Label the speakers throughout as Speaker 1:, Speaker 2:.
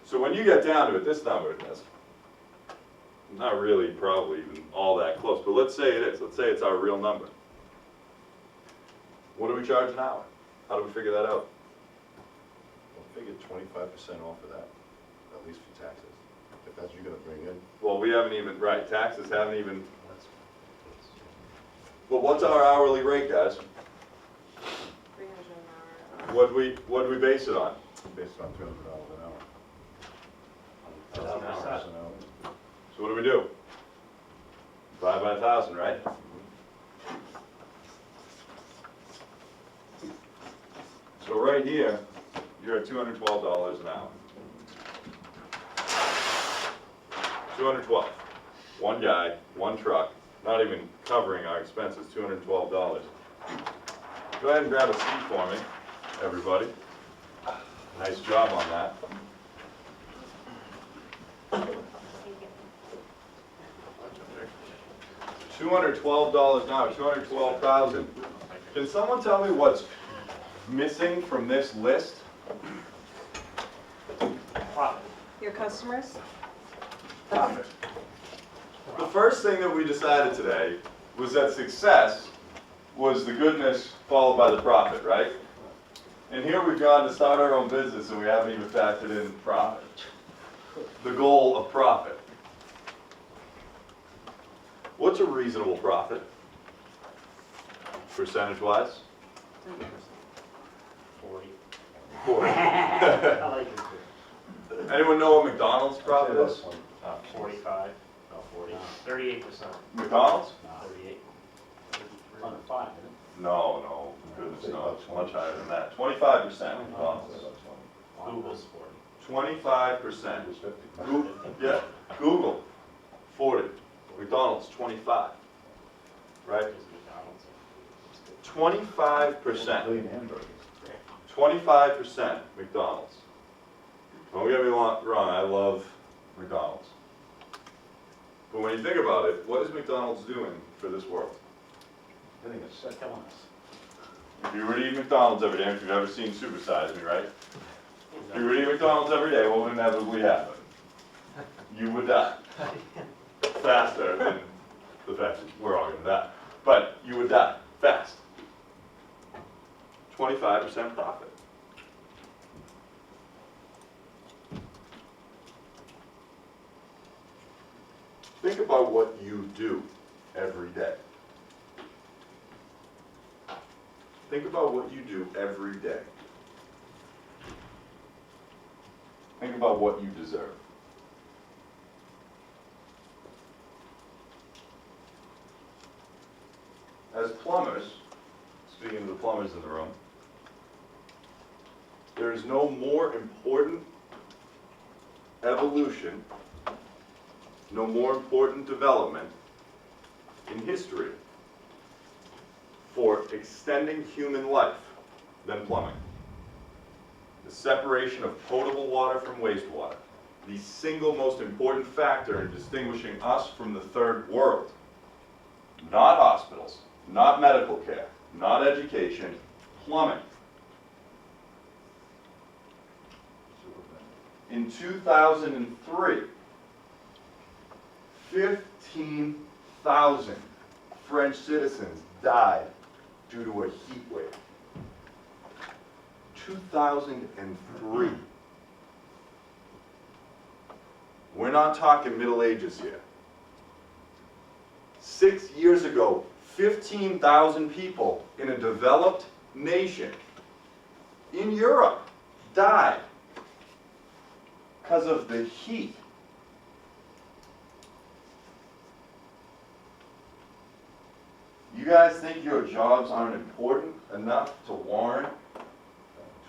Speaker 1: So when you get down to it, this number is not really probably even all that close, but let's say it is. Let's say it's our real number. What do we charge an hour? How do we figure that out?
Speaker 2: Well, figure 25% off of that, at least for taxes, if that's what you're gonna bring in.
Speaker 1: Well, we haven't even, right, taxes haven't even, well, what's our hourly rate, guys?
Speaker 3: 300 an hour.
Speaker 1: What'd we base it on?
Speaker 2: Based on $200 an hour.
Speaker 4: That's an hour.
Speaker 2: That's an hour.
Speaker 1: So what do we do? Divide by 1,000, right? So right here, you're at $212 an hour. 212. One guy, one truck, not even covering our expenses, $212. Go ahead and grab a seat for me, everybody. Nice job on that. $212 an hour, 212,000. Can someone tell me what's missing from this list?
Speaker 4: Profit.
Speaker 3: Your customers?
Speaker 1: Profit. The first thing that we decided today was that success was the goodness followed by the profit, right? And here we've gone to start our own business and we haven't even factored in profit. The goal of profit. What's a reasonable profit? Percentage-wise?
Speaker 4: 40.
Speaker 1: 40.
Speaker 4: I like it too.
Speaker 1: Anyone know what McDonald's profit is?
Speaker 4: 45, no, 40, 38%.
Speaker 1: McDonald's?
Speaker 4: 38.
Speaker 5: Under 5, isn't
Speaker 1: No, goodness, no, it's much higher than that. 25% McDonald's.
Speaker 4: Google's
Speaker 1: 25%.
Speaker 2: It's 50.
Speaker 1: Yeah, Google, 40. McDonald's, 25. Right?
Speaker 4: 40.
Speaker 1: 25%.
Speaker 2: Clean hamburgers.
Speaker 1: 25% McDonald's. Don't get me wrong, I love McDonald's. But when you think about it, what is McDonald's doing for this world?
Speaker 2: Getting a set.
Speaker 5: Killing us.
Speaker 1: If you were to eat McDonald's every day, if you've ever seen Super Size Me, right? If you were to eat McDonald's every day, what would inevitably happen? You would die. Faster than the fact that we're all gonna die. But you would die, fast. 25% profit. Think about what you do every day. Think about what you do every day. Think about what you deserve. As plumbers, speaking of the plumbers in the room, there is no more important evolution, no more important development in history for extending human life than plumbing. The separation of potable water from wastewater, the single most important factor in distinguishing us from the third world. Not hospitals, not medical care, not education, plumbing. In 2003, 15,000 French citizens died due to a heat wave. 2003. We're not talking Middle Ages here. 6 years ago, 15,000 people in a developed nation in Europe died because of the heat. You guys think your jobs aren't important enough to warrant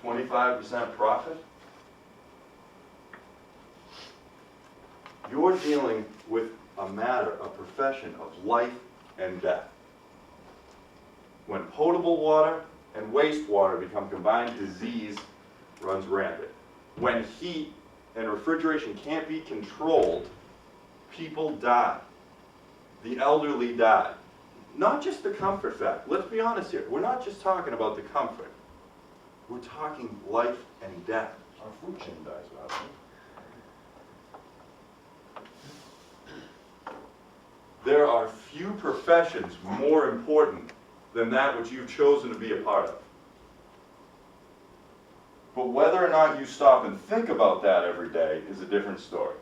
Speaker 1: 25% profit? You're dealing with a matter, a profession of life and death. When potable water and wastewater become combined, disease runs rampant. When heat and refrigeration can't be controlled, people die. The elderly die. Not just the comfort factor. Let's be honest here. We're not just talking about the comfort. We're talking life and death.
Speaker 2: Our food chain dies about it.
Speaker 1: few professions more important than that which you've chosen to be a part of. But whether or not you stop and think about that every day is a different story.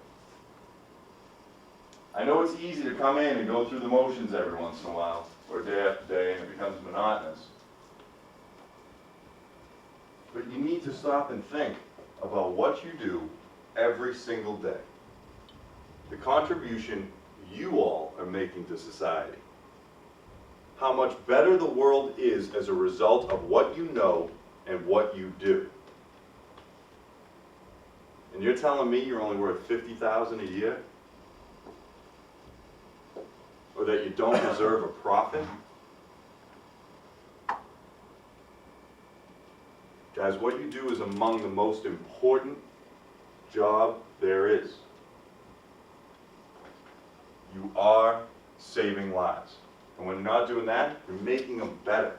Speaker 1: I know it's easy to come in and go through the motions every once in a while, or day after day, and it becomes monotonous. But you need to stop and think about what you do every single day. The contribution you all are making to society. How much better the world is as a result of what you know and what you do. And you're telling me you're only worth $50,000 a year? Or that you don't deserve a profit? Guys, what you do is among the most important job there is. You are saving lives. And when you're not doing that, you're making them better.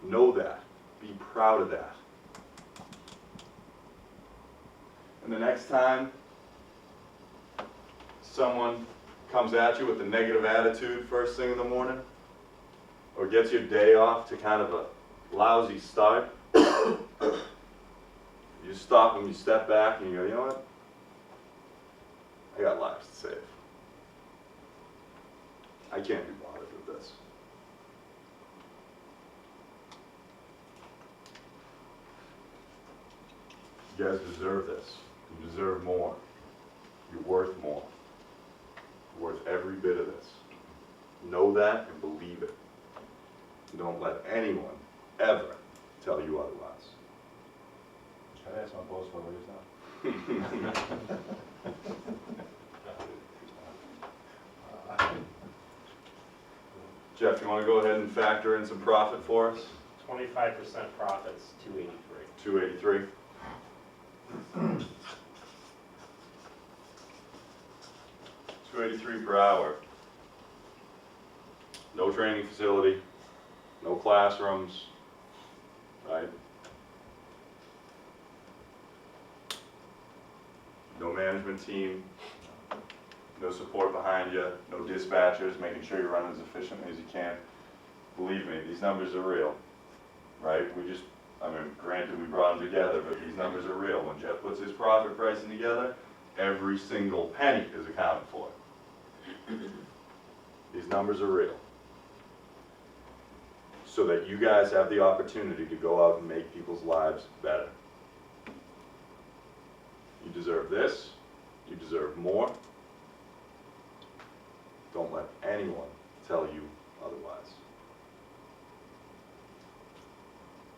Speaker 1: Know that. Be proud of that. And the next time someone comes at you with a negative attitude first thing in the morning, or gets your day off to kind of a lousy start, you stop them, you step back, and you go, you know what? I got lives to save. I can't be bothered with this. You guys deserve this. You deserve more. You're worth more. You're worth every bit of this. Know that and believe it. Don't let anyone ever tell you otherwise.
Speaker 5: Should I ask my boss what it is now?
Speaker 1: Jeff, you want to go ahead and factor in some profit for us?
Speaker 4: 25% profits, 283.
Speaker 1: 283. $283 per hour. No training facility, no classrooms, right? No management team, no support behind you, no dispatchers making sure you're running as efficiently as you can. Believe me, these numbers are real, right? Granted we brought them together, but these numbers are real. When Jeff puts his profit pricing together, every single penny is accounted for. These numbers are real. So that you guys have the opportunity to go out and make people's lives better. You deserve this. You deserve more. Don't let anyone tell you otherwise.